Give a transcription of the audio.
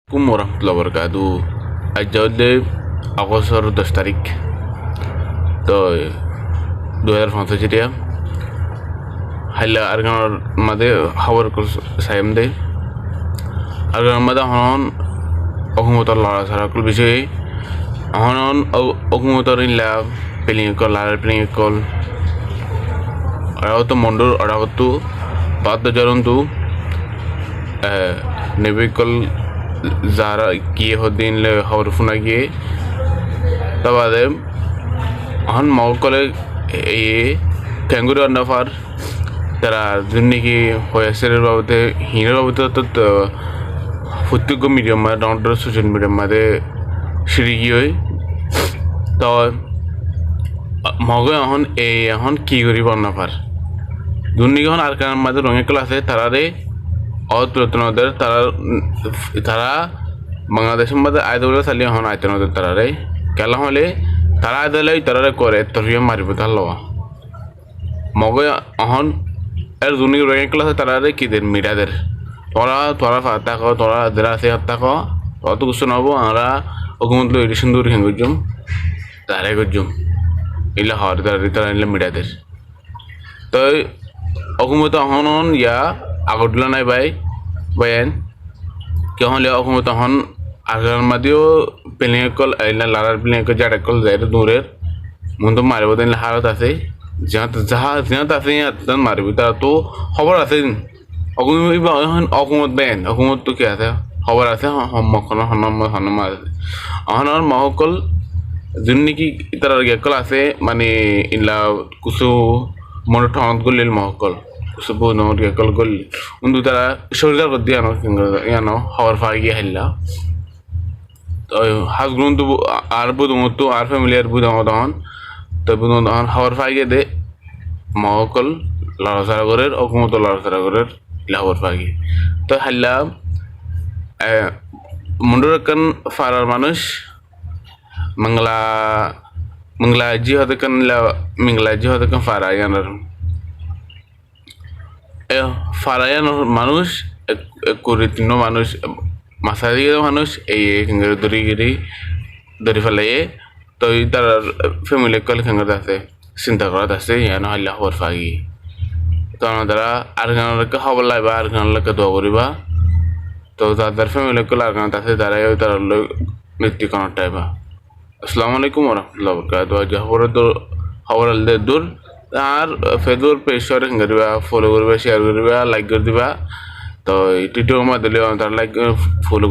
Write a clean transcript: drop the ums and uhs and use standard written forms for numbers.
warahmatullahi wabarakatuh. আজ হচ্ছে আগস্টের 10 তারিখ তো 2025 টিয়া হাইলা আরগানোর মাঝে খবর সাইম দে আরগানোর মাঝে হন অকুমতর লড়াছাড়াকুল বিষয়ে হন অকুমতর ইনলা পেলিং কল লাল পেলিং কল ওরাও তো মন্ডুর ওরাও তো বাদ্য জরন্তু নেবিকল যারা গিয়ে হদিন খবর শোনা গিয়ে তবাদে এখন মকলে এই ক্যাঙ্গুরি অন্ডাফার তারা নাকি হয়েছের বাবদে হিনের বাবদে তো প্রত্যেক মিডিয়াম ডাউনটার সোশ্যাল মিডিয়াম মাঝে সিঁড়ি গিয়ে তো মগে এখন এখন কি করি অন্ডাফার দুর্নীতি এখন আর কারণ মাঝে রঙের কল আছে তারারে অতনদের তারা বাংলাদেশের মধ্যে আয়দা চালিয়ে এখন আয়তনদের তারারে কেলা হলে তারা আয়দালে তারারে করে তরিয়ে মারিব তার লওয়া মগে এখন এর দুর্নীতি রঙের কল আছে তারারে কি দেন মিরাদের তোরা ফাতা কো তোরা দেরা আছে হাত্তা কো অত কিছু নবো আমরা ওকুমত লো এডিশন দূর হেন গজুম তারে গজুম ইলা হর তারা ইলা মিরাদের তো অকুমত এখন ইয়া আগরতলা নাই বাইন কেহন লিয়া অকুমত এখন আগার মাদিও পেলিংকল লারার পেলিংকল জাড়াকল যায় দূরের মন মারিব দিন হারত আছে যাহাত আছে তান মারিব তারা তো খবর আছে অকুমত বেন অকুমত তো কি আছে খবর আছে মখন হনম আছে অহনর মহকল যোন নাকি তার গেকল আছে মানে ইলা কিছু মনে ঠনত গলিল মহকল কিছু বনর গেকল গল কিন্তু তারা শরীর করতে ইয়ানো খবর পাই গিয়ে হাইলা তো হাজগুন তো আর বুধমতো আর ফ্যামিলি আর বুধমত হন তো বুধমত হন খবর পাই গিয়ে দে মহকল লড়াছাড়া করের অকুমত লড়াছাড়া করের ইলা খবর পাই গিয়ে তো হাইলা মুন্ডুর কান ফারার মানুষ মংলাজি হতে কান মিংলাজি হতে কান ফারায়ানার ফারায়ানোর মানুষ কুড়ি তিন মানুষ মাসাদি মানুষ এই ধরি ফেলাই তো তার ফ্যামিলি কল খেঙ্গত আছে চিন্তা করাত আছে ইয়ানো হাল্লা খবর ফাগি তো তারা আর গানকে খবর লাইবা আর গানকে দোয়া করিবা তো তাদের ফ্যামিলি কল আর গান আছে তারাই তার মৃত্যু কারণ টাইবা আসসালামু আলাইকুম ওরহমতুল্লাহ বরকাত খবর আলদে দূর আর ফেসবুক পেজরে করিবা ফলো করবা শেয়ার করবা লাইক করে দিবা তো টিটো মা দিলে তার লাইক ফলো